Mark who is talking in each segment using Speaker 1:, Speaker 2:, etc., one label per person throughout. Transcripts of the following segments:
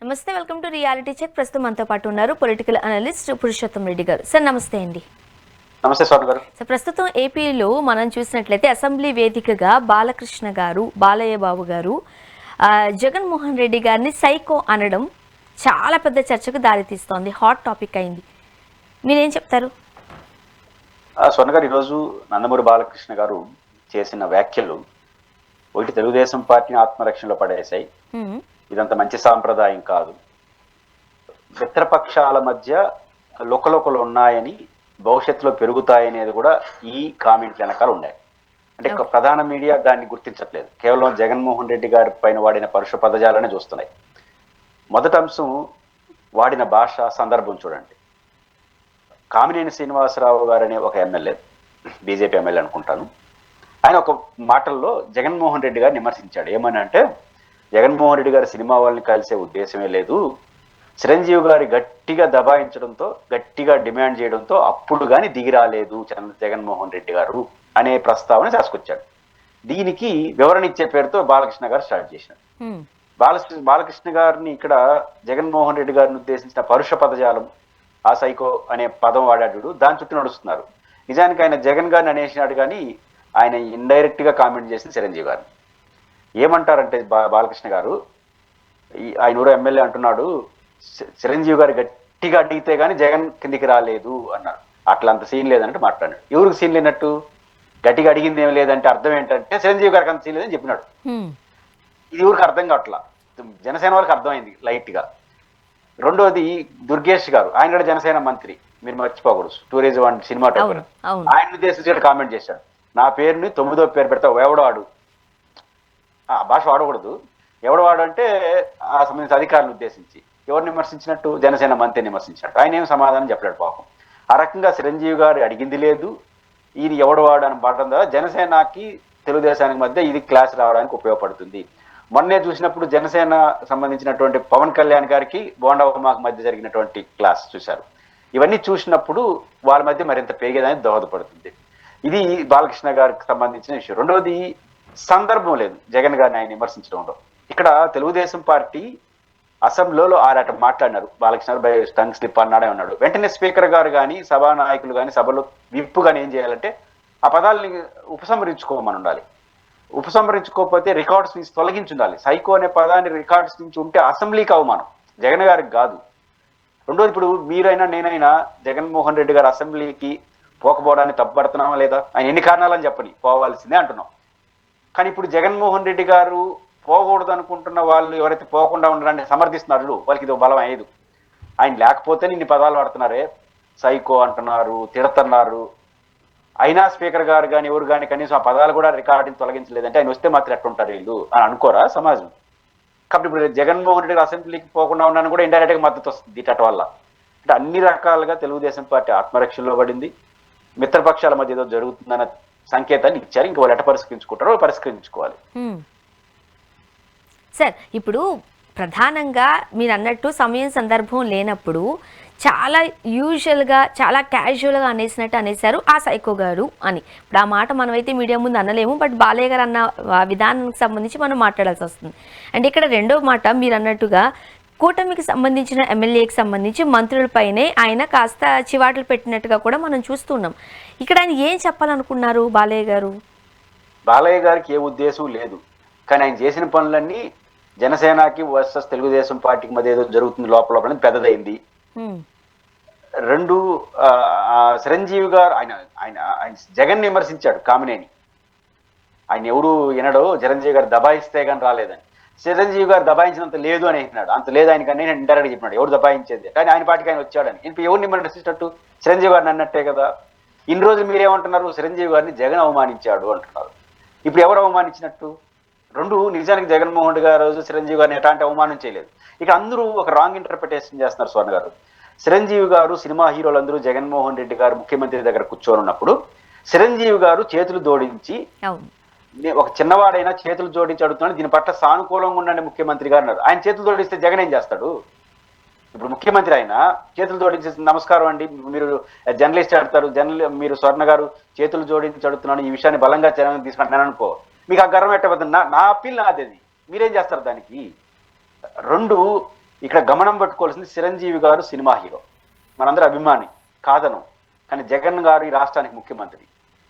Speaker 1: నమస్తే, welcome to reality check. ప్రస్తుతం మనతో పాటు ఉన్నారు పొలిటికల్ అనలిస్ట్ పురుషోత్తం రెడ్డి గారు. సార్ నమస్తే అండి.
Speaker 2: నమస్తే స్వామి గారు.
Speaker 1: సార్, ప్రస్తుతం ఏపీలో మనం చూసినట్లయితే అసెంబ్లీ వేదికగా బాలకృష్ణ గారు, బాలయ్య బాబు గారు జగన్మోహన్ రెడ్డి గారిని సైకో అనడం చాలా పెద్ద చర్చకు దారితీస్తోంది, హాట్ టాపిక్ అయింది. మీరేం చెప్తారు?
Speaker 2: స్వర్ణ గారు, ఈరోజు నందమూరి బాలకృష్ణ గారు చేసిన వ్యాఖ్యలు ఒకటి తెలుగుదేశం పార్టీని ఆత్మరక్షణలో పడేశాయి. ఇదంత మంచి సాంప్రదాయం కాదు. మిత్రపక్షాల మధ్య లొకలొకలు ఉన్నాయని, భవిష్యత్తులో పెరుగుతాయనేది కూడా ఈ కామెంట్ల వెనకాల ఉన్నాయి. అంటే ప్రధాన మీడియా దాన్ని గుర్తించట్లేదు, కేవలం జగన్మోహన్ రెడ్డి గారి పైన వాడిన పరుష పదజాలనే చూస్తున్నాయి. మొదటి అంశం వాడిన భాష, సందర్భం చూడండి. కామినేని శ్రీనివాసరావు గారు అనే ఒక ఎమ్మెల్యే, బీజేపీ ఎమ్మెల్యే అనుకుంటాను, ఆయన ఒక మాటల్లో జగన్మోహన్ రెడ్డి గారిని విమర్శించాడు. ఏమని అంటే, జగన్మోహన్ రెడ్డి గారి సినిమా వాళ్ళని కలిసే ఉద్దేశమే లేదు, చిరంజీవి గారి గట్టిగా దబాయించడంతో, గట్టిగా డిమాండ్ చేయడంతో అప్పుడు కానీ దిగి రాలేదు జగన్మోహన్ రెడ్డి గారు అనే ప్రస్తావన తీసుకొచ్చాడు. దీనికి వివరణ ఇచ్చే పేరుతో బాలకృష్ణ గారు స్టార్ట్ చేశారు. బాలకృష్ణ గారిని ఇక్కడ జగన్మోహన్ రెడ్డి గారిని ఉద్దేశించిన పరుష పదజాలం, ఆ సైకో అనే పదం వాడాడు, దాని చుట్టూ నడుస్తున్నారు. నిజానికి ఆయన జగన్ గారిని అనేసినాడు, కానీ ఆయన ఇండైరెక్ట్ గా కామెంట్ చేసిన చిరంజీవి గారిని. ఏమంటారంటే బాలకృష్ణ గారు, ఆయన ఊరు ఎమ్మెల్యే అంటున్నాడు, చిరంజీవి గారు గట్టిగా అడిగితే గానీ జగన్ కిందికి రాలేదు అన్నారు. అట్లా అంత సీన్ లేదంటే మాట్లాడాడు. ఎవరికి సీన్ లేనట్టు? గట్టిగా అడిగింది ఏం లేదంటే అర్థం ఏంటంటే చిరంజీవి గారికి అంత సీన్ లేదని చెప్పినాడు. ఇది ఊరికి అర్థం కావట్లా, జనసేన వాళ్ళకి అర్థమైంది లైట్ గా. రెండోది దుర్గేష్ గారు, ఆయన కూడా జనసేన మంత్రి, మీరు మర్చిపోకూడదు, టూరిజం అండ్ సినిమాటోగ్రఫీ. ఆయన ఉద్దేశించి కామెంట్ చేశాడు, నా పేరుని 9వ పేరు పెడతావు, ఎవడవాడు, ఆ భాష వాడకూడదు, ఎవడవాడు అంటే ఆ సంబంధించిన అధికారులను ఉద్దేశించి. ఎవరిని విమర్శించినట్టు? జనసేన మంత్రిని విమర్శించినట్టు. ఆయన ఏం సమాధానం చెప్పలేడు పాపం. ఆ రకంగా చిరంజీవి గారు అడిగింది లేదు, ఈయన ఎవడవాడు అని పడడం ద్వారా జనసేనకి తెలుగుదేశానికి మధ్య ఇది క్లాస్ రావడానికి ఉపయోగపడుతుంది. మొన్నే చూసినప్పుడు జనసేన సంబంధించినటువంటి పవన్ కళ్యాణ్ గారికి బోండామాకు మధ్య జరిగినటువంటి క్లాస్ చూశారు. ఇవన్నీ చూసినప్పుడు వాళ్ళ మధ్య మరింత పెరిగేదానికి దోహదపడుతుంది. ఇది బాలకృష్ణ గారికి సంబంధించిన విషయం. రెండవది, సందర్భం లేదు జగన్ గారిని ఆయన విమర్శించడంలో. ఇక్కడ తెలుగుదేశం పార్టీ అసెంబ్లీలో ఆరాట మాట్లాడినారు, బాలకృష్ణ గారు బై టంగ్ స్లిప్ అన్నాడే ఉన్నాడు. వెంటనే స్పీకర్ గారు కానీ, సభా నాయకులు కానీ, సభలో విప్పు కానీ ఏం చేయాలంటే ఆ పదాలని ఉపసంహరించుకోమని ఉండాలి. ఉపసంహరించుకోకపోతే రికార్డ్స్ నుంచి తొలగించుండాలి. సైకో అనే పదాన్ని రికార్డ్స్ నుంచి ఉంటే అసెంబ్లీకి అవమానం, జగన్ గారికి కాదు. రెండోది, ఇప్పుడు మీరైనా నేనైనా జగన్మోహన్ రెడ్డి గారు అసెంబ్లీకి పోకపోవడానికి తప్పుపడుతున్నామా లేదా? ఆయన ఎన్ని కారణాలని చెప్పని పోవాల్సిందే అంటున్నాం. కానీ ఇప్పుడు జగన్మోహన్ రెడ్డి గారు పోకూడదు అనుకుంటున్న వాళ్ళు ఎవరైతే పోకుండా ఉండడానికి సమర్థిస్తున్నారు, వాళ్ళకి ఇది బలం అయ్యేది. ఆయన లేకపోతే ఇన్ని పదాలు వాడుతున్నారే, సైకో అంటున్నారు, తిడుతున్నారు. అయినా స్పీకర్ గారు కానీ ఎవరు కానీ కనీసం ఆ పదాలు కూడా రికార్డింగ్ తొలగించలేదంటే ఆయన వస్తే మాత్రం ఎట్టుంటారు వీళ్ళు అని అనుకోరా సమాజం? కాబట్టి ఇప్పుడు జగన్మోహన్ రెడ్డి గారు అసెంబ్లీకి పోకుండా ఉండడానికి కూడా ఇండైరెక్ట్ గా మద్దతు వస్తుంది ఇటు వల్ల. అంటే అన్ని రకాలుగా తెలుగుదేశం పార్టీ ఆత్మరక్షణలో పడింది. మిత్రపక్షాల మధ్య ఏదో జరుగుతుందన్న సంకేతాన్ని ఇచ్చారు. ఇంక వాళ్ళు ఎట్ట పరిష్కరించుకుంటారో పరిష్కరించుకోవాలి.
Speaker 1: సార్, ఇప్పుడు ప్రధానంగా మీరు అన్నట్టు సమయం సందర్భం లేనప్పుడు చాలా యూజువల్గా, చాలా క్యాజువల్గా అనేశారు ఆ సైకో గారు అని. ఇప్పుడు ఆ మాట మనమైతే మీడియా ముందు అనలేము, బట్ బాలయ్య గారు అన్న విధానానికి సంబంధించి మనం మాట్లాడాల్సి వస్తుంది. అంటే ఇక్కడ రెండో మాట మీరు అన్నట్టుగా కూటమికి సంబంధించిన ఎమ్మెల్యేకి సంబంధించి మంత్రులపైనే ఆయన కాస్త చివాట్లు పెట్టినట్టుగా కూడా మనం చూస్తున్నాం. ఇక్కడ ఆయన ఏం చెప్పాలనుకున్నారు బాలయ్య గారు?
Speaker 2: బాలయ్య గారికి ఏ ఉద్దేశం లేదు, కానీ ఆయన చేసిన పనులన్నీ జనసేనకి వర్సెస్ తెలుగుదేశం పార్టీకి మధ్య ఏదో జరుగుతుంది లోపల పెద్దదైంది. రెండు, చిరంజీవి గారు ఆయన ఆయన ఆయన జగన్ విమర్శించాడు, కామినేని. ఆయన ఎవరు వినడో, చిరంజీవి గారు దబాయిస్తే కానీ రాలేదని. చిరంజీవి గారు దబాయించినంత లేదు అని అంటున్నాడు. అంత లేదు ఆయన కానీ ఇండైరెక్ట్ చెప్పినాడు ఎవరు దబాయించేది, కానీ ఆయన పార్టీకి ఆయన వచ్చాడని. ఇప్పుడు ఎవరిని విమర్శించినట్టు? చిరంజీవి గారిని అన్నట్టే కదా. ఇన్ని రోజులు మీరేమంటున్నారు? చిరంజీవి గారిని జగన్ అవమానించాడు అంటున్నారు. ఇప్పుడు ఎవరు అవమానించినట్టు? రెండు, నిజానికి జగన్మోహన్ రెడ్డి గారు చిరంజీవి గారిని ఎలాంటి అవమానం చేయలేదు. ఇక అందరూ ఒక రాంగ్ ఇంటర్ప్రిటేషన్ చేస్తున్నారు స్వర్ణ గారు. చిరంజీవి గారు, సినిమా హీరోలందరూ జగన్మోహన్ రెడ్డి గారు ముఖ్యమంత్రి దగ్గర కూర్చొని ఉన్నప్పుడు చిరంజీవి గారు చేతులు జోడించి, ఒక చిన్నవాడైనా చేతులు జోడించి అడుగుతున్నాడు, దీని పట్ల సానుకూలంగా ఉండండి ముఖ్యమంత్రి గారు అన్నారు. ఆయన చేతులు జోడిస్తే జగన్ ఏం చేస్తాడు? ఇప్పుడు ముఖ్యమంత్రి ఆయన చేతులు జోడించి నమస్కారం అండి, మీరు జర్నలిస్ట్ అడుగుతారు, మీరు స్వర్ణ గారు చేతులు జోడించి అడుగుతున్నాను, ఈ విషయాన్ని బలంగా జనం తీసుకుంటున్నాను అనుకో, మీకు ఆ గర్వం ఎట్టబోతుంది. నా అప్పీల్ నాది, మీరేం చేస్తారు దానికి? రెండు, ఇక్కడ గమనం పట్టుకోవాల్సింది చిరంజీవి గారు సినిమా హీరో, మనందరూ అభిమాని కాదను, కానీ జగన్ గారు ఈ రాష్ట్రానికి ముఖ్యమంత్రి.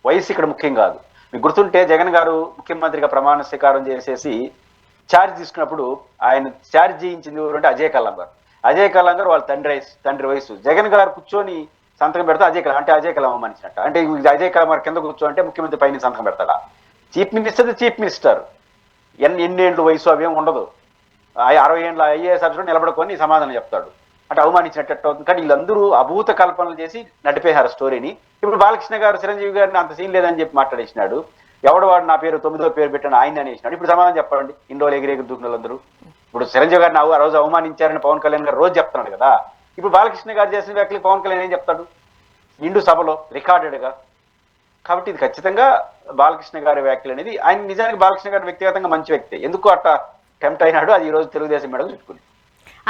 Speaker 2: వయసు ఇక్కడ ముఖ్యం కాదు. మీకు గుర్తుంటే జగన్ గారు ముఖ్యమంత్రిగా ప్రమాణ స్వీకారం చేసేసి ఛార్జ్ తీసుకున్నప్పుడు ఆయన ఛార్జ్ చేయించింది ఎవరంటే అజయ్ కల్లం గారు. అజయ్ కల్లం గారు వాళ్ళ తండ్రి వయసు. జగన్ గారు కూర్చొని సంతకం పెడతా అజయ్ కల్లం అంటే అజయ్ కల్లం అమ్మనిచ్చినట్ట. అంటే అజయ్ కల్లం గారు కింద కూర్చోంటే ముఖ్యమంత్రి పైన సంతకం పెడతాడా? చీఫ్ మినిస్టర్ ఎన్నేళ్ళు వయసు అవేం ఉండదు. 60 ఏళ్ళ ఐఏఎస్ ఆఫీసర్ నిలబడుకొని సమాధానం చెప్తాడు. అంటే అవమానించినట్టు అవుతుంది. కానీ వీళ్ళందరూ అభూత కల్పనలు చేసి నడిపేశారు స్టోరీని. ఇప్పుడు బాలకృష్ణ గారు చిరంజీవి గారిని అంత సీన్ లేదని చెప్పి మాట్లాడేసినాడు. ఎవడు వాడు నా పేరు 9వ పేరు పెట్టాను ఆయన అనేసినాడు. ఇప్పుడు సమాధానం చెప్పండి. ఇన్ని రోజులు ఎగిరెగిరి దూకిన వాళ్ళందరూ. ఇప్పుడు చిరంజీవి గారిని ఆ రోజు అవమానించారని పవన్ కళ్యాణ్ గారు రోజు చెప్తున్నాడు కదా. ఇప్పుడు బాలకృష్ణ గారు చేసిన వ్యాఖ్యలు పవన్ కళ్యాణ్ ఏం చెప్తాడు? నిండు సభలో రికార్డెడ్గా. కాబట్టి ఇది ఖచ్చితంగా బాలకృష్ణ గారి వ్యాఖ్యలు అనేది, ఆయన నిజానికి బాలకృష్ణ గారి వ్యక్తిగతంగా మంచి వ్యక్తి. ఎందుకు అట్లా టెంప్ట్ అయినాడు అది ఈ రోజు తెలుగుదేశం మెడలు చుట్టుకుంది.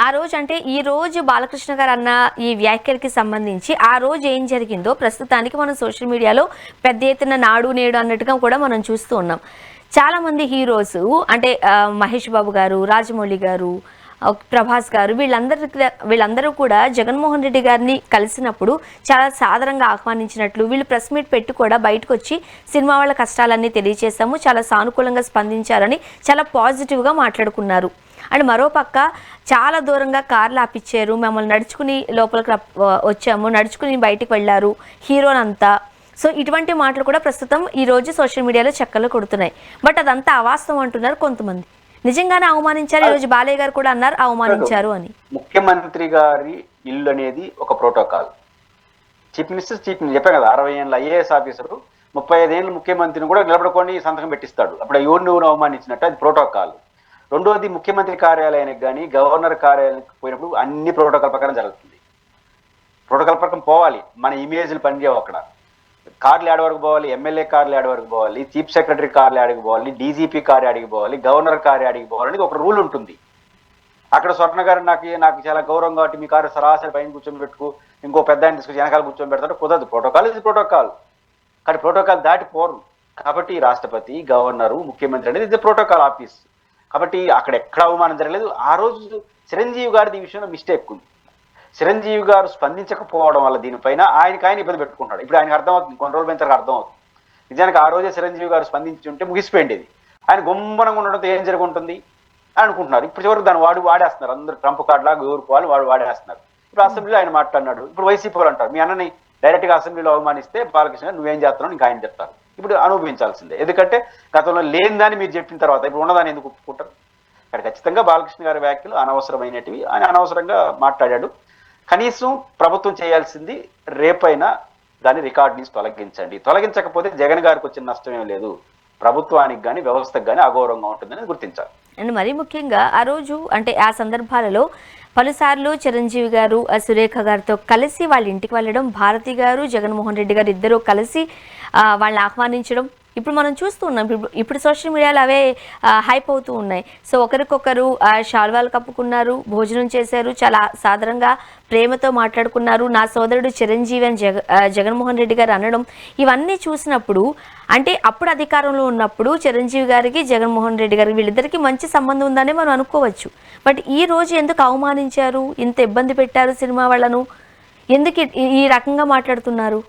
Speaker 1: ఆ రోజు అంటే ఈ రోజు బాలకృష్ణ గారు అన్న ఈ వ్యాఖ్యలకి సంబంధించి ఆ రోజు ఏం జరిగిందో ప్రస్తుతానికి మనం సోషల్ మీడియాలో పెద్ద ఎత్తున నాడు నేడు అన్నట్టుగా కూడా మనం చూస్తూ ఉన్నాం. చాలా మంది హీరోస్ అంటే మహేష్ బాబు గారు, రాజమౌళి గారు, ప్రభాస్ గారు వీళ్ళందరూ కూడా జగన్మోహన్ రెడ్డి గారిని కలిసినప్పుడు చాలా సాదరంగా ఆహ్వానించినట్లు, వీళ్ళు ప్రెస్ మీట్ పెట్టి కూడా బయటకు వచ్చి సినిమా వాళ్ళ కష్టాలన్నీ తెలియజేశాము, చాలా సానుకూలంగా స్పందించారని చాలా పాజిటివ్గా మాట్లాడుకున్నారు. అండ్ మరోపక్క చాలా దూరంగా కార్లు ఆపిచ్చారు, మమ్మల్ని నడుచుకుని లోపలికి వచ్చాము, నడుచుకుని బయటికి వెళ్ళారు హీరోనంతా. సో ఇటువంటి మాటలు కూడా ప్రస్తుతం ఈ రోజు సోషల్ మీడియాలో చక్కర్లు కొడుతున్నాయి. బట్ అదంతా అవాస్తవం అంటున్నారు కొంతమంది. నిజంగానే అవమానించారు. ఈరోజు బాలయ్య గారు కూడా అన్నారు అవమానించారు అని.
Speaker 2: ముఖ్యమంత్రి గారి ఇల్లు అనేది ఒక ప్రోటోకాల్. చీఫ్ మినిస్టర్ చెప్పాను కదా, 60 ఏళ్ళ ఐఏఎస్ ఆఫీసరు 35 ఏళ్ళ ముఖ్యమంత్రిని కూడా నిలబడుకొని సంతకం పెట్టిస్తాడు. అప్పుడు ఎవరిని అవమానించినట్టు అది ప్రోటోకాల్. రెండోది, ముఖ్యమంత్రి కార్యాలయానికి కానీ గవర్నర్ కార్యాలయానికి పోయినప్పుడు అన్ని ప్రోటోకాల్ ప్రకారం జరుగుతుంది. ప్రోటోకాల్ ప్రకారం పోవాలి. మన ఇమేజ్లు పనిచేయవు అక్కడ. కార్లు ఏడ వరకు పోవాలి, ఎమ్మెల్యే కార్లు ఏడ వరకు పోవాలి, చీఫ్ సెక్రటరీ కార్లు ఆడికి పోవాలి, డీజీపీ కార్ ఆడికి పోవాలి, గవర్నర్ కార్ ఆడికి పోవాలి అనేది ఒక రూల్ ఉంటుంది. అక్కడ స్వర్ణ గారు నాకు చాలా గౌరవం కాబట్టి మీ కారు సరాసరి పైన కూర్చొని పెట్టుకు ఇంకో పెద్ద ఆయన తీసుకొచ్చి వెనకాల కూర్చొని పెడతాడు. కుదరదు. ప్రోటోకాల్ ఇది ప్రోటోకాల్. కానీ ప్రోటోకాల్ దాటిపోరు. కాబట్టి రాష్ట్రపతి, గవర్నరు, ముఖ్యమంత్రి అనేది ఇది ప్రోటోకాల్ ఆఫీస్. కాబట్టి అక్కడ ఎక్కడ అవమానం జరగలేదు. ఆ రోజు చిరంజీవి గారిది ఈ విషయంలో మిస్టేక్ ఉంది. చిరంజీవి గారు స్పందించకపోవడం వల్ల దీనిపైన ఆయన ఇబ్బంది పెట్టుకుంటాడు. ఇప్పుడు ఆయనకు అర్థమవుతుంది, కొన్ని రోజుల పైన అర్థమవుతుంది. నిజానికి ఆ రోజే చిరంజీవి గారు స్పందించి ఉంటే ముగిసిపోయింది. ఆయన గుమ్మనంగా ఉండడంతో ఏం జరుగుంటుంది అనుకుంటున్నారు. ఇప్పుడు చివరికి దాన్ని వాడేస్తున్నారు. అందరూ ట్రంప్ కార్డు లాగా ఊరుకోవాలి, వాడేస్తున్నారు. ఇప్పుడు అసెంబ్లీలో ఆయన మాట్లాడినాడు. ఇప్పుడు వైసీపీ వాళ్ళు అంటారు, మీ అన్నని డైరెక్ట్గా అసెంబ్లీలో అవమానిస్తే బాలకృష్ణ నువ్వేం చేస్తున్నావు ఇంకా ఆయన చెప్తారు. ఇప్పుడు అనుభవించాల్సిందే. ఎందుకంటే గతంలో లేని దాన్ని మీరు చెప్పిన తర్వాత ఇప్పుడు ఉన్నదాన్ని ఎందుకు ఒప్పుకుంటారు? ఇక్కడ ఖచ్చితంగా బాలకృష్ణ గారి వ్యాఖ్యలు అనవసరమైనటివి. ఆయన అనవసరంగా మాట్లాడాడు. కనీసం ప్రభుత్వం చేయాల్సింది రేపైనా దాన్ని రికార్డ్ నుంచి తొలగించకపోతే జగన్ గారికి వచ్చిన నష్టమేం లేదు, ప్రభుత్వానికి కానీ వ్యవస్థకు కానీ అగౌరవంగా ఉంటుందని గుర్తించాలి.
Speaker 1: అండ్ మరీ ముఖ్యంగా ఆ రోజు అంటే ఆ సందర్భాలలో పలుసార్లు చిరంజీవి గారు సురేఖ గారితో కలిసి వాళ్ళ ఇంటికి వెళ్ళడం, భారతి గారు జగన్మోహన్ రెడ్డి గారు ఇద్దరు కలిసి వాళ్ళని ఆహ్వానించడం ఇప్పుడు మనం చూస్తూ ఉన్నాం. ఇప్పుడు సోషల్ మీడియాలో అవే హైప్ అవుతూ ఉన్నాయి. సో ఒకరికొకరు శాల్వాలు కప్పుకున్నారు, భోజనం చేశారు, చాలా సాధారణంగా ప్రేమతో మాట్లాడుకున్నారు. నా సోదరుడు చిరంజీవి అని జగన్మోహన్ రెడ్డి గారు అనడం, ఇవన్నీ చూసినప్పుడు అంటే అప్పుడు అధికారంలో ఉన్నప్పుడు చిరంజీవి గారికి జగన్మోహన్ రెడ్డి గారికి వీళ్ళిద్దరికి మంచి సంబంధం ఉందని మనం అనుకోవచ్చు. బట్ ఈ రోజు ఎందుకు అవమానించారు, ఇంత ఇబ్బంది పెట్టారు సినిమా వాళ్ళను, ఎందుకు ఈ రకంగా మాట్లాడుతున్నారు?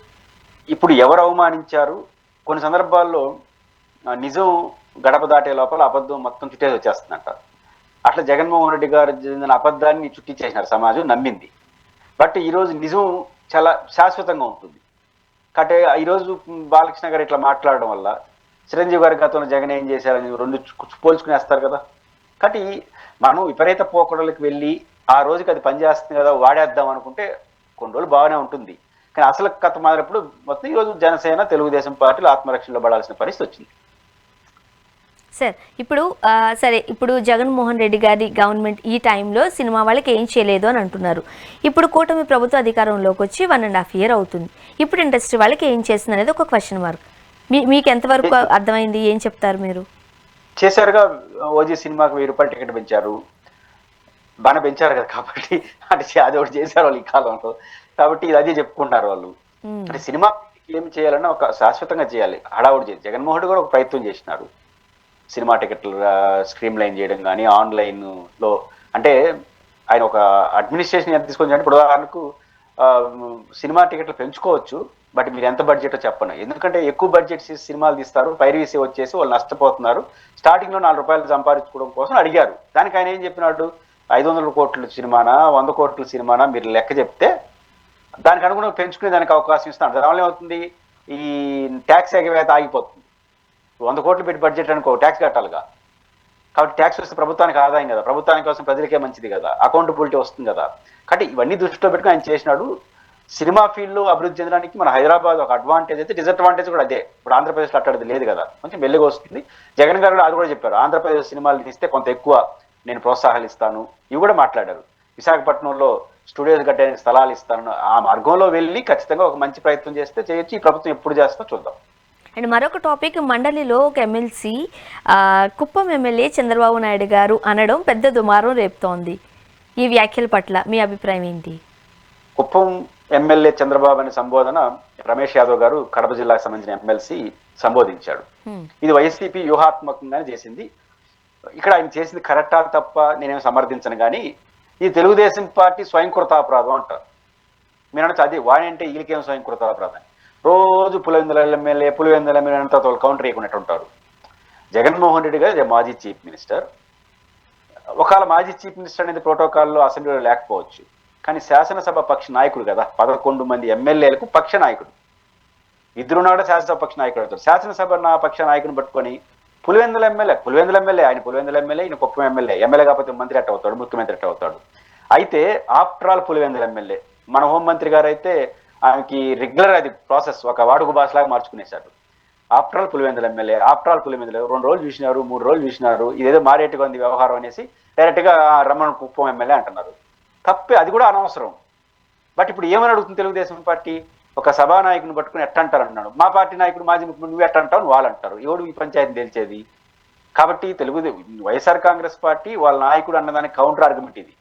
Speaker 2: ఇప్పుడు ఎవరు అవమానించారు? కొన్ని సందర్భాల్లో నిజం గడప దాటే లోపల అబద్ధం మొత్తం చుట్టేసి వచ్చేస్తుందంట. అట్లా జగన్మోహన్ రెడ్డి గారు చెందిన అబద్ధాన్ని చుట్టించేసినారు, సమాజం నమ్మింది. బట్ ఈరోజు నిజం చాలా శాశ్వతంగా ఉంటుంది. కాబట్టి ఈరోజు బాలకృష్ణ గారు ఇట్లా మాట్లాడడం వల్ల చిరంజీవి గారి గతంలో జగన్ ఏం చేశారని రెండు పోల్చుకునేస్తారు కదా. కాబట్టి మనం విపరీత పోకడలకు వెళ్ళి ఆ రోజుకి అది పనిచేస్తుంది కదా వాడేద్దాం అనుకుంటే కొన్ని రోజులు బాగానే ఉంటుంది. కానీ అసలు కథ మారినప్పుడు మొత్తం ఈరోజు జనసేన, తెలుగుదేశం పార్టీలు ఆత్మరక్షణలో పడాల్సిన పరిస్థితి వచ్చింది.
Speaker 1: సార్ ఇప్పుడు జగన్మోహన్ రెడ్డి గారి గవర్నమెంట్ ఈ టైంలో సినిమా వాళ్ళకి ఏం చేయలేదు అని అంటున్నారు. ఇప్పుడు కూటమి ప్రభుత్వ అధికారంలోకి వచ్చి 1.5 year అవుతుంది. ఇప్పుడు ఇండస్ట్రీ వాళ్ళకి ఏం చేస్తుంది అనేది ఒక క్వశ్చన్ మార్క్. మీకు ఎంతవరకు అర్థమైంది, ఏం చెప్తారు మీరు?
Speaker 2: చేశారుగా, ఓజీ సినిమాకి 1000 రూపాయలు టికెట్ పెంచారు, బాగా పెంచారు కదా. కాబట్టి అంటే అది ఒకటి చేశారు వాళ్ళు ఈ కాలంలో. కాబట్టి ఇది అదే చెప్పుకుంటున్నారు వాళ్ళు. అంటే సినిమా ఏం చేయాలన్నా ఒక శాశ్వతంగా చేయాలి, హడావుడి చేయాలి. జగన్మోహన్ రెడ్డి కూడా ఒక ప్రయత్నం చేసినారు. సినిమా టికెట్లు స్ట్రీమ్ లైన్ చేయడం కానీ, ఆన్లైన్లో అంటే ఆయన ఒక అడ్మినిస్ట్రేషన్ ఎంత తీసుకొని ఇప్పుడు ఉదాహరణకు సినిమా టికెట్లు పెంచుకోవచ్చు, బట్ మీరు ఎంత బడ్జెట్ చెప్పను. ఎందుకంటే ఎక్కువ బడ్జెట్ సినిమాలు తీస్తారు, పైరవీసీ వచ్చేసి వాళ్ళు నష్టపోతున్నారు, స్టార్టింగ్ లో ₹4 సంపాదించుకోవడం కోసం అడిగారు. దానికి ఆయన ఏం చెప్పినాడు, 500 కోట్ల సినిమానా 100 కోట్ల సినిమానా మీరు లెక్క చెప్తే దానికి అనుగుణంగా పెంచుకునే దానికి అవకాశం ఇస్తాను. దానివల్ల ఏమవుతుంది, ఈ ట్యాక్స్ ఎగవేత ఆగిపోతుంది. 100 కోట్లు పెట్టి బడ్జెట్ అనుకో, ట్యాక్స్ కట్టాలిగా. కాబట్టి ట్యాక్స్ వస్తే ప్రభుత్వానికి ఆదాయం కదా, ప్రభుత్వానికి కోసం ప్రజలకే మంచిది కదా, అకౌంటబిలిటీ వస్తుంది కదా. కాబట్టి ఇవన్నీ దృష్టిలో పెట్టుకుని ఆయన చేసినాడు. సినిమా ఫీల్డ్ లో అభివృద్ధి చెందడానికి మన హైదరాబాద్ ఒక అడ్వాంటేజ్ అయితే, డిసడ్వాంటేజ్ కూడా అదే. ఇప్పుడు ఆంధ్రప్రదేశ్లో అట్టడిది లేదు కదా, కొంచెం మెల్లిగా వస్తుంది. జగన్ గారు కూడా అది కూడా చెప్పారు, ఆంధ్రప్రదేశ్ సినిమాలు తీస్తే కొంత ఎక్కువ నేను ప్రోత్సాహాలు ఇస్తాను, ఇవి కూడా మాట్లాడారు. విశాఖపట్నంలో స్టూడియోస్ కట్టడానికి స్థలాలు ఇస్తాను, ఆ మార్గంలో వెళ్ళి ఖచ్చితంగా ఒక మంచి ప్రయత్నం చేస్తే చేయొచ్చు. ఈ ప్రభుత్వం ఎప్పుడు చేస్తుందో చూద్దాం.
Speaker 1: అండ్ మరొక టాపిక్, మండలిలో ఒక ఎమ్మెల్సీ కుప్పం ఎమ్మెల్యే చంద్రబాబు నాయుడు గారు అనడం పెద్ద దుమారం రేపుతోంది. ఈ వ్యాఖ్యల పట్ల మీ అభిప్రాయం ఏంటి?
Speaker 2: కుప్పం ఎమ్మెల్యే చంద్రబాబు అనే సంబోధన రమేష్ యాదవ్ గారు కడప జిల్లాకు సంబంధించిన ఎమ్మెల్సీ సంబోధించాడు. ఇది వైసీపీ వ్యూహాత్మకంగానే చేసింది. ఇక్కడ ఆయన చేసింది కరెక్టా తప్ప నేనేం సమర్థించను, కానీ ఇది తెలుగుదేశం పార్టీ స్వయంకృతాపరాధం అంటారు. మీరు అనొచ్చు అది వాడంటే వీళ్ళకేం స్వయంకృతాపరాధం, రోజు పులివెందుల ఎమ్మెల్యే అంతా వాళ్ళు కౌంటర్ వేయకున్నట్టు ఉంటారు. జగన్మోహన్ రెడ్డి గారు మాజీ చీఫ్ మినిస్టర్. ఒకవేళ మాజీ చీఫ్ మినిస్టర్ అనేది ప్రోటోకాల్లో అసెంబ్లీలో లేకపోవచ్చు, కానీ శాసనసభ పక్ష నాయకుడు కదా, 11 మంది ఎమ్మెల్యేలకు పక్ష నాయకుడు. ఇద్దరున్నాడు శాసనసభ పక్ష నాయకుడు అవుతాడు. శాసనసభ పక్ష నాయకుని పట్టుకొని పులివెందుల ఎమ్మెల్యే ఈయన కుప్పం ఎమ్మెల్యే కాకపోతే మంత్రి ఎట్ట అవుతాడు, ముఖ్యమంత్రి ఎట్ట అవుతాడు. అయితే ఆఫ్టర్ ఆల్ పులివెందుల ఎమ్మెల్యే. మన హోంమంత్రి గారు అయితే ఆయనకి రెగ్యులర్ అది ప్రాసెస్, ఒక వాడుక భాషలాగా మార్చుకునేశాడు. ఆఫ్టర్ ఆల్ పులివెందుల ఎమ్మెల్యే 2 రోజులు చూసినారు, 3 రోజులు చూసినారు, ఇదేదో మారేట్టుగా ఉంది వ్యవహారం అనేసి డైరెక్ట్ గా రమ్మణ కుప్పం ఎమ్మెల్యే అంటున్నారు. తప్పే, అది కూడా అనవసరం. బట్ ఇప్పుడు ఏమని అడుగుతుంది తెలుగుదేశం పార్టీ, ఒక సభానాయకుని పట్టుకుని ఎట్ట అంటారు అంటున్నాడు. మా పార్టీ నాయకుడు మాజీ ముఖ్యమంత్రి నువ్వు ఎట్ట అంటావు వాళ్ళు అంటారు. ఎవడు ఈ పంచాయతీని తెలిసేది? కాబట్టి వైఎస్ఆర్ కాంగ్రెస్ పార్టీ వాళ్ళ నాయకుడు అన్నదానికి కౌంటర్ ఆర్గ్యుమెంట్ ఇది.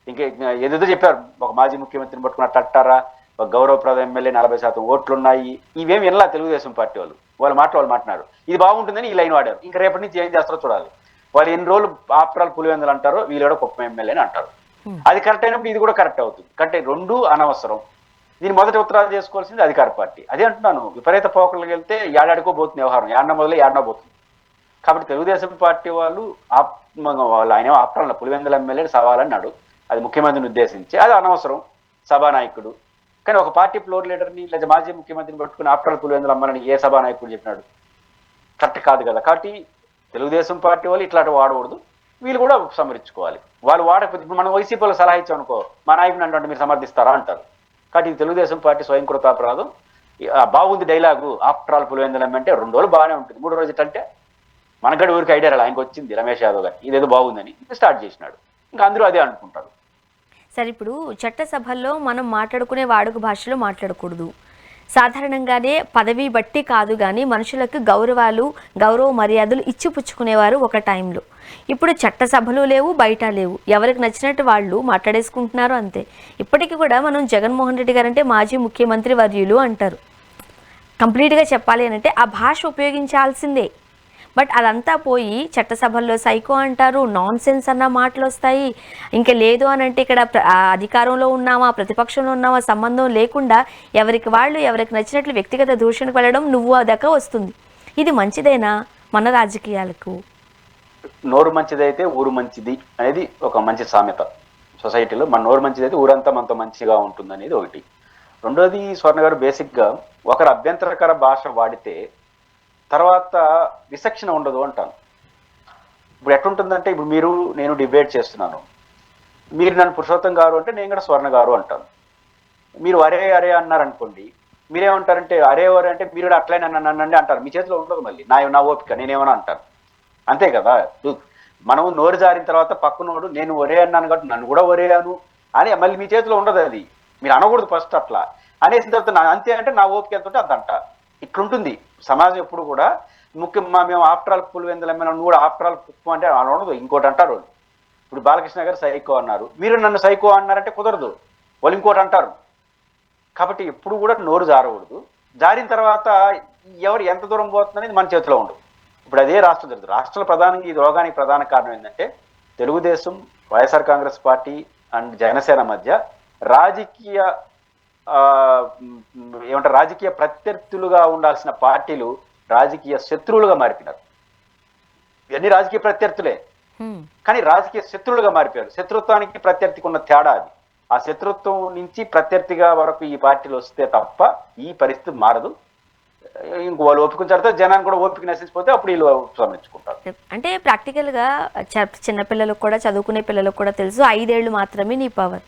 Speaker 2: ఇంకా ఏదేదో చెప్పారు, ఒక మాజీ ముఖ్యమంత్రిని పట్టుకుని అట్ట అంటారా, ఒక గౌరవప్రద ఎమ్మెల్యే 40% ఓట్లు ఉన్నాయి, ఇవేమి వినలా తెలుగుదేశం పార్టీ వాళ్ళ మాట్లాడారు. ఇది బాగుంటుందని ఈ లైన్ వాడారు. ఇంకా రేపటి నుంచి ఏం చేస్తారో చూడాలి. వాళ్ళు ఎన్ని రోజులు ఆఫ్టర్ ఆల్ పులివెందులు అంటారో, వీళ్ళు కూడా కుప్పం ఎమ్మెల్యే అని అంటారు. అది కరెక్ట్ అయినప్పుడు ఇది కూడా కరెక్ట్ అవుతుంది. అంటే రెండు అనవసరం. దీని మొదటి ఉత్తరాలు చేసుకోవాల్సింది అధికార పార్టీ. అదే అంటున్నాను, విపరీత పోకళ్ళకి వెళ్తే ఏడాడికో పోతుంది వ్యవహారం, ఏడన మొదలు ఏడన పోతుంది. కాబట్టి తెలుగుదేశం పార్టీ వాళ్ళు ఆయన ఆప్రాల పులివెందుల ఎమ్మెల్యేని సవాలన్నాడు, అది ముఖ్యమంత్రిని ఉద్దేశించి, అది అనవసరం సభానాయకుడు. కానీ ఒక పార్టీ ఫ్లోర్ లీడర్ని లేదా మాజీ ముఖ్యమంత్రిని పట్టుకుని ఆప్రాల పులివెందులు అమ్మని ఏ సభానాయకుడు చెప్పినాడు? కరెక్ట్ కాదు కదా. కాబట్టి తెలుగుదేశం పార్టీ వాళ్ళు ఇట్లాంటి వాడకూడదు, వీళ్ళు కూడా సమరించుకోవాలి. వాళ్ళు వాడకపోతే, ఇప్పుడు మనం వైసీపీలో సలహా ఇచ్చాం అనుకో, మా నాయకుని అంటే మీరు సమర్థిస్తారా అంటారు. కాబట్టి ఇది తెలుగుదేశం పార్టీ స్వయంకృతాపరాధం. బాగుంది డైలాగు, ఆఫ్టర్ ఆల్ పులివెందులం అంటే 2 రోజులు బాగానే ఉంటుంది, 3 రోజులు అంటే మనగడ ఊరికి ఐడియా ఆయనకు వచ్చింది రమేష్ యాదవ్ గారు, ఇదేదో బాగుందని స్టార్ట్ చేసినాడు. ఇంకా అందరూ అదే అనుకుంటారు.
Speaker 1: సరే, ఇప్పుడు చట్టసభల్లో మనం మాట్లాడుకునే వాడుక భాషలో మాట్లాడకూడదు. సాధారణంగానే పదవి బట్టి కాదు కానీ మనుషులకు గౌరవ మర్యాదలు ఇచ్చిపుచ్చుకునేవారు ఒక టైంలో. ఇప్పుడు చట్టసభలు లేవు, బయట లేవు, ఎవరికి నచ్చినట్టు వాళ్ళు మాట్లాడేసుకుంటున్నారు అంతే. ఇప్పటికీ కూడా మనం జగన్మోహన్ రెడ్డి గారు అంటే మాజీ ముఖ్యమంత్రి వర్యులు అంటారు. కంప్లీట్గా చెప్పాలి అంటే ఆ భాష ఉపయోగించాల్సిందే. బట్ అదంతా పోయి చట్టసభల్లో సైకో అంటారు, నాన్ సెన్స్ అన్న మాటలు వస్తాయి. ఇంకా లేదు అని అంటే ఇక్కడ అధికారంలో ఉన్నామా ప్రతిపక్షంలో ఉన్నామా సంబంధం లేకుండా ఎవరికి నచ్చినట్లు వ్యక్తిగత దూషణకు వెళ్ళడం నువ్వు అదక వస్తుంది. ఇది మంచిదేనా మన రాజకీయాలకు?
Speaker 2: నోరు మంచిదైతే ఊరు మంచిది అనేది ఒక మంచి సామెత సొసైటీలో. మన నోరు మంచిదైతే ఊరంతా మనతో మంచిగా ఉంటుంది అనేది ఒకటి. రెండోది స్వర్ణ గారు, బేసిక్గా ఒకరు అభ్యంతరకర భాష వాడితే తర్వాత విచక్షణ ఉండదు అంటాను. ఇప్పుడు ఎట్లుంటుందంటే, ఇప్పుడు నేను డిబేట్ చేస్తున్నాను, మీరు నన్ను పురుషోత్తం గారు అంటే నేను కూడా స్వర్ణ గారు అంటాను. మీరు అరే అన్నారనుకోండి, మీరేమంటారంటే అరే అంటే మీరు కూడా అట్లనే నన్ను అంటారు. మీ చేతిలో ఉండదు, మళ్ళీ నా ఓపిక నేనేమన్నా అంటాను, అంతే కదా. మనం నోరు జారిన తర్వాత పక్కనోడు నేను ఒరే అన్నాను కాబట్టి నన్ను కూడా ఒరేయాను అని మళ్ళీ మీ చేతిలో ఉండదు. అది మీరు అనకూడదు ఫస్ట్. అట్లా అనేసిన తర్వాత అంతే అంటే నా ఓపిక ఎంత ఉంటే అంత. ఇట్లుంటుంది సమాజం ఎప్పుడు కూడా. ముఖ్యంగా మేము ఆఫ్టర్ ఆల్ పులివెందులమ్మ, నువ్వు కూడా ఆఫ్టర్ ఆల్ కుప్పం అంటే అనకూడదు, ఇంకోటి అంటారు. ఇప్పుడు బాలకృష్ణ గారు సైకో అన్నారు, మీరు నన్ను సైకో అన్నారంటే కుదరదు, వాళ్ళు ఇంకోటి అంటారు. కాబట్టి ఎప్పుడు కూడా నోరు జారకూడదు. జారిన తర్వాత ఎవరు ఎంత దూరం పోతుందనేది మన చేతిలో ఉండదు. ఇప్పుడు అదే రాష్ట్రం జరుగుతుంది. రాష్ట్రంలో ప్రధానంగా ఈ రోగానికి ప్రధాన కారణం ఏంటంటే తెలుగుదేశం, వైఎస్ఆర్ కాంగ్రెస్ పార్టీ, అండ్ జనసేన మధ్య రాజకీయ ఆ, ఏమంటారు, రాజకీయ ప్రత్యర్థులుగా ఉండాల్సిన పార్టీలు రాజకీయ శత్రువులుగా మారిపోయినారు. ఇవన్నీ రాజకీయ ప్రత్యర్థులే, కానీ రాజకీయ శత్రువులుగా మారిపోయారు. శత్రుత్వానికి ప్రత్యర్థికి ఉన్న తేడా అది. ఆ శత్రుత్వం నుంచి ప్రత్యర్థిగా వరకు ఈ పార్టీలు వస్తే తప్ప ఈ పరిస్థితి మారదు. ఇంక వాళ్ళు ఓపిక తర్వాత జనాన్ని కూడా ఓపిక నశించిపోతే అప్పుడు వీళ్ళు సమరించుకుంటారు.
Speaker 1: అంటే ప్రాక్టికల్గా చిన్నపిల్లలకు కూడా, చదువుకునే పిల్లలకు కూడా తెలుసు 5 ఏళ్ళు మాత్రమే నీ పవర్,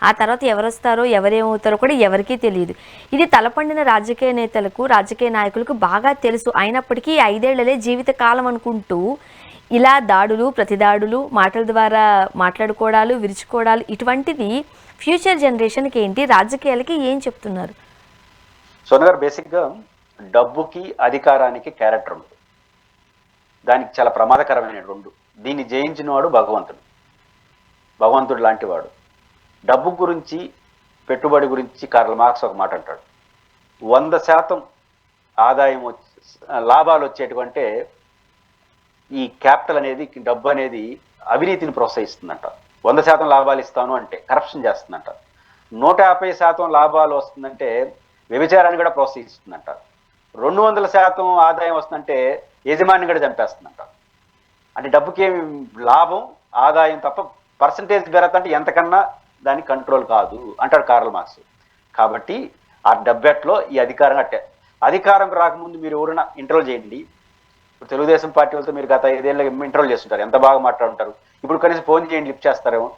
Speaker 1: ఆ తర్వాత ఎవరు వస్తారో ఎవరేమవుతారో కూడా ఎవరికీ తెలియదు. ఇది తలపండిన రాజకీయ నేతలకు, రాజకీయ నాయకులకు బాగా తెలుసు. అయినప్పటికీ 5 ఏళ్లలే జీవిత కాలం అనుకుంటూ ఇలా దాడులు, ప్రతిదాడులు, మాటల ద్వారా మాట్లాడుకోవడాలు, విరుచుకోవడాలు, ఇటువంటిది ఫ్యూచర్ జనరేషన్కి ఏంటి, రాజకీయాలకి ఏం చెప్తున్నారు?
Speaker 2: సోన గారు, బేసిక్గా డబ్బుకి అధికారానికి క్యారెక్టర్ ఉంది. దానికి చాలా ప్రమాదకరమైన రెండు. దీన్ని జయించిన వాడు భగవంతుడు. భగవంతుడు లాంటి వాడు. డబ్బు గురించి, పెట్టుబడి గురించి కార్ల్ మార్క్స్ ఒక మాట అంటాడు. 100% ఆదాయం లాభాలు వచ్చేటువంటి ఈ క్యాపిటల్ అనేది, డబ్బు అనేది అవినీతిని ప్రోత్సహిస్తుందంట. 100% లాభాలు ఇస్తాను అంటే కరప్షన్ చేస్తుందంట. 150% లాభాలు వస్తుందంటే వ్యభిచారాన్ని కూడా ప్రోత్సహిస్తుందంట. 200% ఆదాయం వస్తుందంటే యజమాని కూడా చంపేస్తుందంట. అంటే డబ్బుకి ఏమి లాభం, ఆదాయం తప్ప పర్సంటేజ్ పెరగతంటే ఎంతకన్నా దాని కంట్రోల్ కాదు అంటాడు కార్ల్ మార్క్స్. కాబట్టి ఆ డబ్బెట్లో ఈ అధికారం అట్టే. అధికారం రాకముందు మీరు ఎవరైనా ఇంటర్వ్యూ చేయండి. ఇప్పుడు తెలుగుదేశం పార్టీ వాళ్ళతో మీరు గత 5 ఏళ్ళ ఇంటర్వ్యూ చేస్తుంటారు, ఎంత బాగా మాట్లాడుంటారు. ఇప్పుడు కనీసం ఫోన్ చేయండి, లిఫ్ట్ చేస్తారేమో.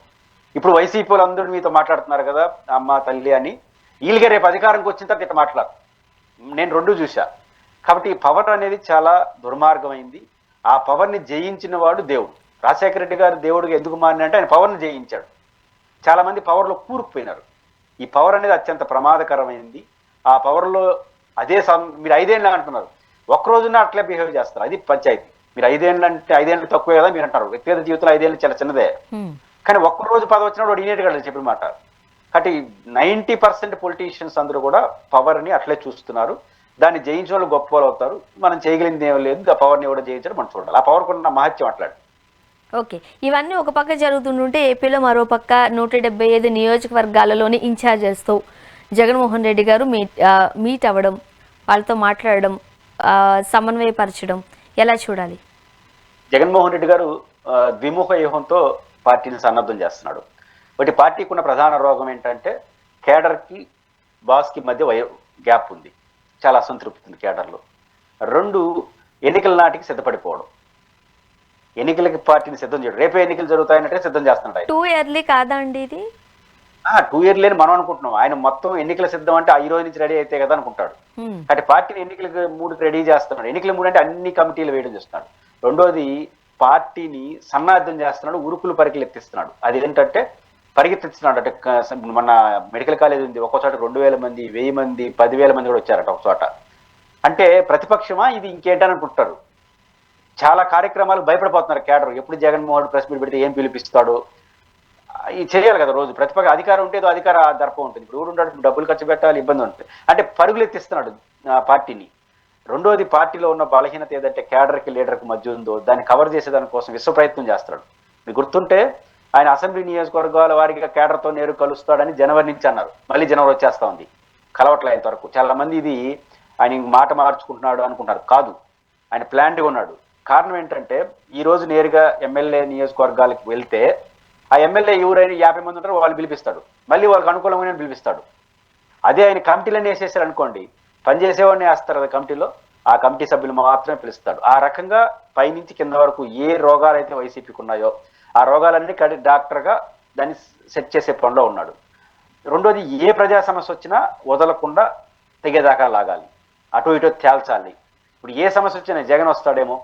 Speaker 2: ఇప్పుడు వైసీపీ వాళ్ళు అందరూ మీతో మాట్లాడుతున్నారు కదా, అమ్మ తల్లి అని. వీళ్ళకి రేపు అధికారంకి వచ్చిన తర్వాత ఇట్లా మాట్లాడు. నేను రెండు చూసా. కాబట్టి ఈ పవర్ అనేది చాలా దుర్మార్గమైంది. ఆ పవర్ని జయించిన వాడు దేవుడు. రాజశేఖర రెడ్డి గారు దేవుడికి ఎందుకు మారినంటే ఆయన పవర్ని జయించాడు. చాలా మంది పవర్లో కూరుకుపోయినారు. ఈ పవర్ అనేది అత్యంత ప్రమాదకరమైంది. ఆ పవర్లో మీరు 5 ఏళ్ళు అంటున్నారు, ఒక్కరోజున అట్లే బిహేవ్ చేస్తారు. అది పంచాయతీ. మీరు 5 ఏళ్ళు అంటే 5 ఏళ్ళు తక్కువే కదా మీరు అంటారు. వ్యక్తిగత జీవితంలో 5 ఏళ్ళు చాలా చిన్నదే. కానీ ఒక్కరోజు పదవి వచ్చినప్పుడు వాడు ఇనేట్ కదా చెప్పిన మాట. కాబట్టి 90% పొలిటీషియన్స్ అందరూ కూడా పవర్ని అట్లే చూస్తున్నారు. దాన్ని జయించిన వాళ్ళు గొప్ప వాళ్ళు అవుతారు. మనం చేయగలిగింది ఏం లేదు. ఆ పవర్ని ఎవడో జయించడం మనం చూడాలి. ఆ పవర్ కూడా మహత్యం అట్లాంటి.
Speaker 1: ఓకే, ఇవన్నీ ఒక పక్క జరుగుతుంటుంటే ఏపీలో మరో పక్క 175 నియోజకవర్గాలలోని ఇన్ఛార్జెస్తో జగన్మోహన్ రెడ్డి గారు మీట్ అవ్వడం, వాళ్ళతో మాట్లాడడం, సమన్వయపరచడం ఎలా చూడాలి?
Speaker 2: జగన్మోహన్ రెడ్డి గారు ద్విముఖ వ్యూహంతో పార్టీని సన్నద్ధం చేస్తున్నాడు. ఒకటి, పార్టీకి ఉన్న ప్రధాన రోగం ఏంటంటే కేడర్కి బాస్కి మధ్య గ్యాప్ ఉంది. చాలా అసంతృప్తి ఉంది కేడర్లో. 2, ఎన్నికల నాటికి సిద్ధపడిపోవడం. ఎన్నికలకి పార్టీని సిద్ధం చేయడం. రేపే ఎన్నికలు జరుగుతాయనంటే సిద్ధం చేస్తున్నాడు.
Speaker 1: 2 ఇయర్లీ కాదా అండి ఇది?
Speaker 2: 2 ఇయర్లీ అని మనం అనుకుంటున్నాం. ఆయన మొత్తం ఎన్నికల సిద్ధం అంటే ఈ రోజు నుంచి రెడీ అయితే కదా అనుకుంటాడు. కాబట్టి పార్టీని ఎన్నికలకు 3కి రెడీ చేస్తున్నాడు. ఎన్నికల 3 అంటే అన్ని కమిటీలు వేయడం చేస్తున్నాడు. రెండోది, పార్టీని సన్నాద్ధం చేస్తున్నాడు, ఉరుకులు పరికలు ఎత్తిస్తున్నాడు. అది ఏంటంటే పరిగెత్తిస్తున్నాడు. అంటే మన మెడికల్ కాలేజ్ ఉంది, ఒక్కో చోట 2000 మంది, 1000 మంది, 10,000 మంది కూడా వచ్చారట ఒక చోట. అంటే ప్రతిపక్షమా ఇది ఇంకేంటని అనుకుంటారు. చాలా కార్యక్రమాలు భయపడిపోతున్నారు కేడర్. ఎప్పుడు జగన్మోహన్ ప్రెస్ మీట్ పెడితే ఏం పిలిపిస్తాడు, ఇది చేయాలి కదా రోజు. ప్రతిపక్ష అధికారం ఉంటే అధికార దర్పం ఉంటుంది. ఇప్పుడు ఊరుంటాడు, డబ్బులు ఖర్చు పెట్టాలి, ఇబ్బంది ఉంటుంది. అంటే పరుగులు ఎత్తిస్తున్నాడు పార్టీని. రెండోది, పార్టీలో ఉన్న బలహీనత ఏదంటే కేడర్కి లీడర్కి మధ్య ఉందో దాన్ని కవర్ చేసేదానికోసం విశ్వ ప్రయత్నం చేస్తున్నాడు. మీకు గుర్తుంటే ఆయన అసెంబ్లీ నియోజకవర్గాల వారిగా కేడర్తో నేరు కలుస్తాడని జనవరి నుంచి అన్నారు. మళ్ళీ జనవరి వచ్చేస్తా ఉంది, కలవట్లే ఇంతవరకు. చాలా మంది ఇది ఆయన మాట మార్చుకుంటున్నాడు అనుకుంటారు. కాదు, ఆయన ప్లాన్గా ఉన్నాడు. కారణం ఏంటంటే ఈ రోజు నేరుగా ఎమ్మెల్యే నియోజకవర్గాలకు వెళ్తే ఆ ఎమ్మెల్యే ఎవరైనా 50 మంది ఉంటారు, వాళ్ళు పిలిపిస్తాడు. మళ్ళీ వాళ్ళకి అనుకూలమైన పిలిపిస్తాడు. అదే ఆయన కమిటీలన్నీ వేసేసారు అనుకోండి, పనిచేసేవాడిని వేస్తారు కదా కమిటీలో, ఆ కమిటీ సభ్యులు మాత్రమే పిలుస్తాడు. ఆ రకంగా పైనుంచి కింద వరకు ఏ రోగాలు అయితే వైసీపీకి ఉన్నాయో ఆ రోగాలన్నీ డాక్టర్గా దాన్ని సెట్ చేసే పనిలో ఉన్నాడు. రెండోది, ఏ ప్రజా సమస్య వచ్చినా వదలకుండా తెగేదాకా లాగాలి, అటు ఇటు తేల్చాలి. ఇప్పుడు ఏ సమస్య వచ్చినా జగన్ వస్తాడేమో,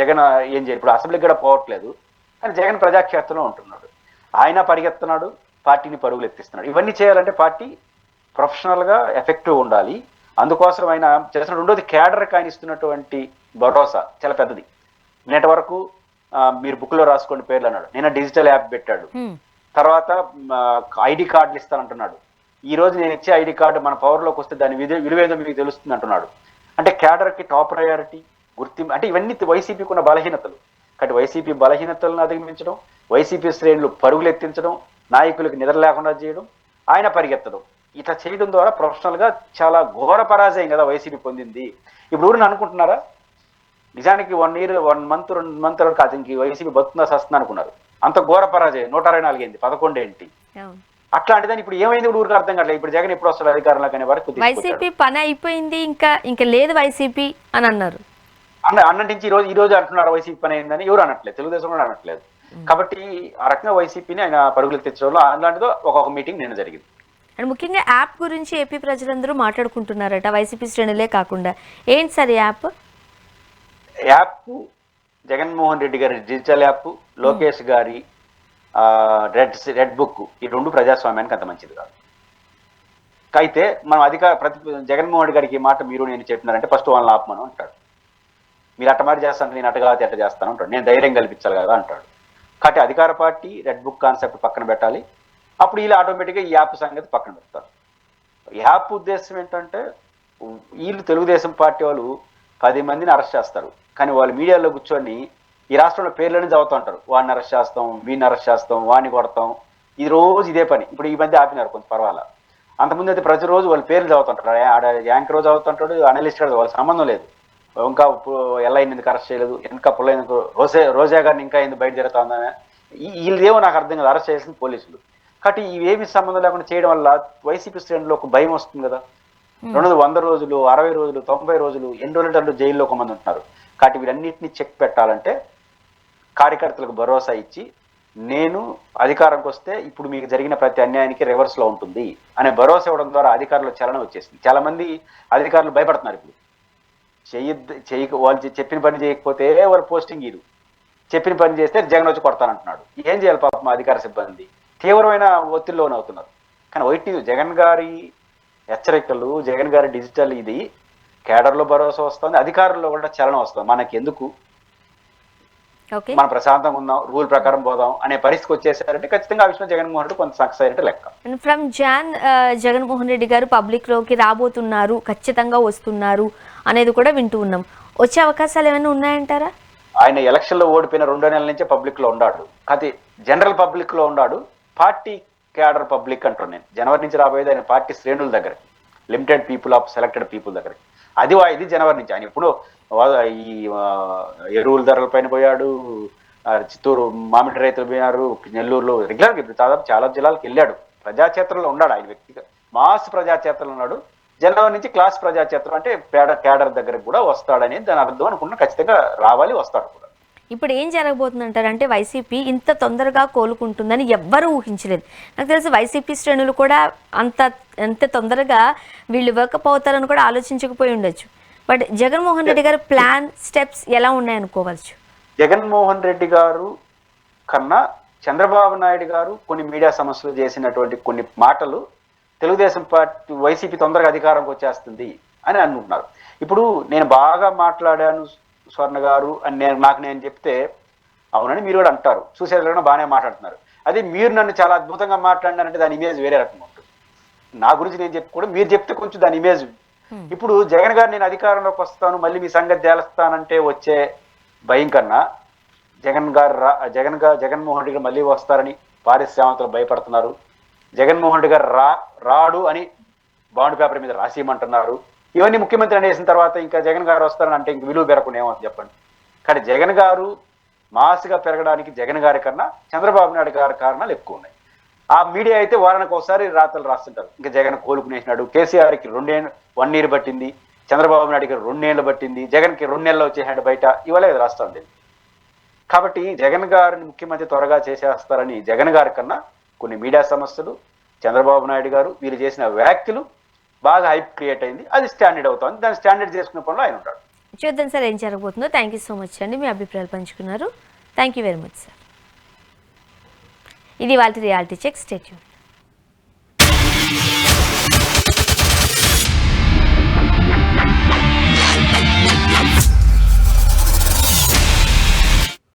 Speaker 2: జగన్ ఏం చేయాలి. ఇప్పుడు అసెంబ్లీకి కూడా పోవట్లేదు, కానీ జగన్ ప్రజాక్షేత్రంలో ఉంటున్నాడు. ఆయన పరిగెత్తున్నాడు, పార్టీని పరుగులు ఎత్తిస్తున్నాడు. ఇవన్నీ చేయాలంటే పార్టీ ప్రొఫెషనల్గా ఎఫెక్టివ్ ఉండాలి. అందుకోసం ఆయన చేసిన. రెండోది, కేడర్కి ఆయన ఇస్తున్నటువంటి భరోసా చాలా పెద్దది. నేటి వరకు మీరు బుక్లో రాసుకోండి పేర్లు అన్నాడు. నేను డిజిటల్ యాప్ పెట్టాడు. తర్వాత ఐడి కార్డులు ఇస్తానంటున్నాడు. ఈ రోజు నేను ఇచ్చే ఐడి కార్డు మన పవర్లోకి వస్తే దాని విలువేదో మీకు తెలుస్తుంది అంటున్నాడు. అంటే కేడర్కి టాప్ ప్రయారిటీ, గుర్తింపు. అంటే ఇవన్నీ వైసీపీకి ఉన్న బలహీనతలు. కాబట్టి వైసీపీ బలహీనతలను అధిగమించడం, వైసీపీ శ్రేణులు పరుగులెత్తించడం, నాయకులకి నిద్ర లేకుండా చేయడం, ఆయన పరిగెత్తడం, ఇట్లా చేయడం ద్వారా ప్రొఫెషనల్గా చాలా ఘోర పరాజయం కదా వైసీపీ పొందింది. ఇప్పుడు ఊరిని అనుకుంటున్నారా? నిజానికి 1 year 1 month 2 months కాదు ఇంక వైసీపీ బతుకుందా సస్తుందా అనుకున్నారు. అంత ఘోర పరాజయం. 164 అయింది, 11 ఏంటి అట్లాంటిదని ఇప్పుడు ఏమైంది ఊరికి అర్థం కావట్లేదు. ఇప్పుడు జగన్ ఎప్పుడు వస్తారు అధికారంలోకి అనే వరకు
Speaker 1: వైసీపీ పని అయిపోయింది, ఇంకా లేదు వైసీపీ అని అన్నారు.
Speaker 2: అన్నంటించి ఈ రోజు అంటున్నారు వైసీపీ పని అయిందని ఎవరు అనట్లేదు, తెలుగుదేశం కూడా అనట్లేదు. కాబట్టి ఆ రకంగా వైసీపీని ఆయన పరుగులు తెచ్చడంలో అలాంటిదో ఒక్కొక్క మీటింగ్ నిన్న జరిగింది.
Speaker 1: అండ్ ముఖ్యంగా యాప్ గురించి ఏపీ ప్రజలందరూ మాట్లాడుకుంటున్నారట, వైసీపీ శ్రేణులే కాకుండా. ఏంటి సార్ యాప్?
Speaker 2: జగన్మోహన్ రెడ్డి గారి డిజిటల్ యాప్, లోకేష్ గారి రెడ్ బుక్, ఈ 2 ప్రజాస్వామ్యానికి అంత మంచిది కాదు. అయితే మనం జగన్మోహన్ రెడ్డి గారికి ఈ మాట మీరు నేను చెప్పినారంటే ఫస్ట్ వాళ్ళని ఆపమను అంటాడు. మీరు అట్టమాట చేస్తాను, నేను అట్టగాతే ఎట్ట చేస్తాను అంటాడు. నేను ధైర్యం కల్పించాలి కదా అంటాడు. కాబట్టి అధికార పార్టీ రెడ్ బుక్ కాన్సెప్ట్ పక్కన పెట్టాలి. అప్పుడు వీళ్ళు ఆటోమేటిక్గా ఈ యాప్ సంగతి పక్కన పెడతారు. యాప్ ఉద్దేశం ఏంటంటే వీళ్ళు తెలుగుదేశం పార్టీ వాళ్ళు 10 మందిని అరెస్ట్ చేస్తారు, కానీ వాళ్ళు మీడియాలో కూర్చొని ఈ రాష్ట్రంలో పేర్లని చదువుతూ ఉంటారు. వాడిని అరెస్ట్ చేస్తాం, వీడిని అరెస్ట్ చేస్తాం, వాడిని కొడతాం, ఈ రోజు ఇదే పని. ఇప్పుడు ఈ మధ్య ఆపినారు కొంచెం పర్వాలా. అంతకుముందు అయితే ప్రతిరోజు వాళ్ళ పేర్లు చదువుతుంటారు. యాంకర్ రోజు అనలిస్ట్ వాళ్ళ సంబంధం లేదు. ఇంకా ఎల్ఐని ఎందుకు అరెస్ట్ చేయలేదు, ఇంకా పుల్ల ఎందుకు రోజా గారిని ఇంకా ఎందుకు బయట జరుగుతుందని వీళ్ళేమో నాకు అర్థం కాదు. అరెస్ట్ చేయాల్సింది పోలీసులు. కాబట్టి ఇవేమి సంబంధం లేకుండా చేయడం వల్ల వైసీపీ శ్రేణుల్లో ఒక భయం వస్తుంది కదా. 100 రోజులు, 60 రోజులు, 90 రోజులు, ఎన్ని రోజులు జైల్లో ఒక మంది ఉంటున్నారు. కాబట్టి వీరన్నింటినీ చెక్ పెట్టాలంటే కార్యకర్తలకు భరోసా ఇచ్చి, నేను అధికారంకి వస్తే ఇప్పుడు మీకు జరిగిన ప్రతి అన్యాయానికి రివర్స్లో ఉంటుంది అనే భరోసా ఇవ్వడం ద్వారా అధికారుల చలనం వచ్చేసింది. చాలా మంది అధికారులు భయపడుతున్నారు. ఇప్పుడు వాళ్ళు చెప్పిన పని చేయకపోతే వాళ్ళు పోస్టింగ్ ఇరు, చెప్పిన పని చేస్తే జగన్ వచ్చి కొడతానంటున్నాడు. ఏం చేయాలి పాపం అధికార సిబ్బంది? తీవ్రమైన ఒత్తిడిలోనే అవుతున్నారు. కానీ వైట్ జగన్ గారి హెచ్చరికలు, జగన్ గారి డిజిటల్ ఇది కేడర్లో భరోసా వస్తుంది, అధికారుల్లో కూడా చలనం వస్తుంది. మనకి ఎందుకు, మనం ప్రశాంతంగా ఉందాం, రూల్ ప్రకారం పోదాం అనే పరిస్థితికి వచ్చేసారంటే ఖచ్చితంగా ఆ విషయంలో జగన్మోహన్ రెడ్డి కొంత సక్సెస్ అయినట్టు లెక్క.
Speaker 1: ఫ్రమ్ జగన్మోహన్ రెడ్డి గారు పబ్లిక్ లోకి రాబోతున్నారు, ఖచ్చితంగా వస్తున్నారు అనేది కూడా వింటూ ఉన్నాం. వచ్చే అవకాశాలు ఏమైనా ఉన్నాయంటారా?
Speaker 2: ఆయన ఎలక్షన్లో ఓడిపోయిన 2 నెలల నుంచే పబ్లిక్ లో ఉన్నాడు. అది జనరల్ పబ్లిక్ లో ఉన్నాడు. పార్టీ క్యాడర్ పబ్లిక్ అంటాను నేను. జనవరి నుంచి రాబోయేది ఆయన పార్టీ శ్రేణుల దగ్గర, limited people of selected people దగ్గర. ఇది జనవరి నుంచి. ఆయన ఎప్పుడు ఈ ఎరువుల ధరల పైన పోయాడు, చిత్తూరు మామిడి రైతులు పోయారు, నెల్లూరులో రెగ్యులర్గా ఇప్పుడు దాదాపు చాలా జిల్లాలకు వెళ్ళాడు. ప్రజాక్షేత్రంలో ఉన్నాడు ఆయన. వ్యక్తిగా మాస్ ప్రజాక్షేత్రంలో ఉన్నాడు. జనవరి నుంచి క్లాస్ ప్రజాక్షేత్రం అంటే క్యాడర్ దగ్గరకు కూడా వస్తాడనేది దాని అర్థం అనుకున్నా. ఖచ్చితంగా రావాలి, వస్తాడు కూడా.
Speaker 1: ఇప్పుడు ఏం జరగబోతుందంటారంటే వైసీపీ ఇంత తొందరగా కోలుకుంటుందని ఎవ్వరూ ఊహించలేదు. నాకు తెలిసి వైసీపీ శ్రేణులు కూడా అంత తొందరగా వీళ్ళు వర్కప్ అవుతారని కూడా ఆలోచించకపోయి ఉండొచ్చు. బట్ జగన్మోహన్ రెడ్డి గారు ప్లాన్, స్టెప్స్ ఎలా ఉన్నాయనుకోవచ్చు?
Speaker 2: జగన్మోహన్ రెడ్డి గారు కన్నా చంద్రబాబు నాయుడు గారు కొన్ని మీడియా సంస్థలు చేసినటువంటి కొన్ని మాటలు తెలుగుదేశం పార్టీ వైసీపీ తొందరగా అధికారంకి వచ్చేస్తుంది అని అనుకుంటున్నారు. ఇప్పుడు నేను బాగా మాట్లాడాను స్వర్ణ గారు అని నేను చెప్తే అవునని మీరు కూడా అంటారు, చూసేవాళ్ళు బాగానే మాట్లాడుతున్నారు. అదే మీరు నన్ను చాలా అద్భుతంగా మాట్లాడినారంటే దాని ఇమేజ్ వేరే రకంగా ఉంటుంది. నా గురించి నేను చెప్పుకోవడం, మీరు చెప్తే కొంచెం దాని ఇమేజ్. ఇప్పుడు జగన్ గారు నేను అధికారంలోకి వస్తాను, మళ్ళీ మీ సంగతి తేలుస్తానంటే వచ్చే భయం కన్నా జగన్మోహన్ రెడ్డి గారు మళ్ళీ వస్తారని పారిశ్రామికలు భయపడుతున్నారు. జగన్మోహన్ రెడ్డి గారు రాడు అని బాండ్ పేపర్ మీద రాసేయమంటున్నారు. ఇవన్నీ ముఖ్యమంత్రి అనేసిన తర్వాత ఇంకా జగన్ గారు వస్తారని అంటే ఇంక విలువ పెరగకుండా ఏమవుతుంది చెప్పండి. కానీ జగన్ గారు మాస్గా పెరగడానికి జగన్ గారి కన్నా చంద్రబాబు నాయుడు గారి కారణాలు ఎక్కువ ఉన్నాయి. ఆ మీడియా అయితే వారానికి ఒకసారి రాతలు రాస్తుంటారు. ఇంకా జగన్ కోలుకునేసినాడు, కేసీఆర్కి 1 year పట్టింది, చంద్రబాబు నాయుడుకి 2 years పట్టింది, జగన్కి 2 నెలలు వచ్చేసాడు బయట, ఇవాళ రాష్ట్రం. కాబట్టి జగన్ గారిని ముఖ్యమంత్రి త్వరగా చేసేస్తారని జగన్ గారి కన్నా కొన్ని మీడియా సంస్థలు, చంద్రబాబు నాయుడు గారు వీళ్ళు చేసిన వ్యాఖ్యలు బాగా హైప్ క్రియేట్ అయింది. అది స్టాండర్డ్ అవుతుంది. దాన్ని స్టాండర్డ్ చేసుకునే పనిలో ఆయన ఉంటాడు.
Speaker 1: చూద్దాం సార్ ఏం జరగబోతుందో. థ్యాంక్ యూ సో మచ్ అండి, మీ అభిప్రాయాలు పంచుకున్నారు. Thank you very much sir. ఇది వాళ్ళ రియాలిటీ చెక్. Stay tuned.